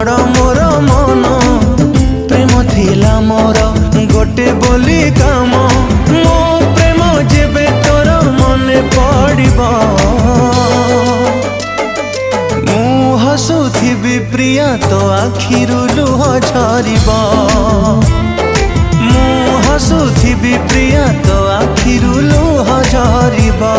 मोर मन प्रेम थिला मोर गोटे बोली काम मो प्रेम जेबे तोर मने पड़िबो मु हसुथिबी प्रिया तो आखिरु लुह झरिबो मु हसुथिबी प्रिया तो आखिरु लुह झरिबो।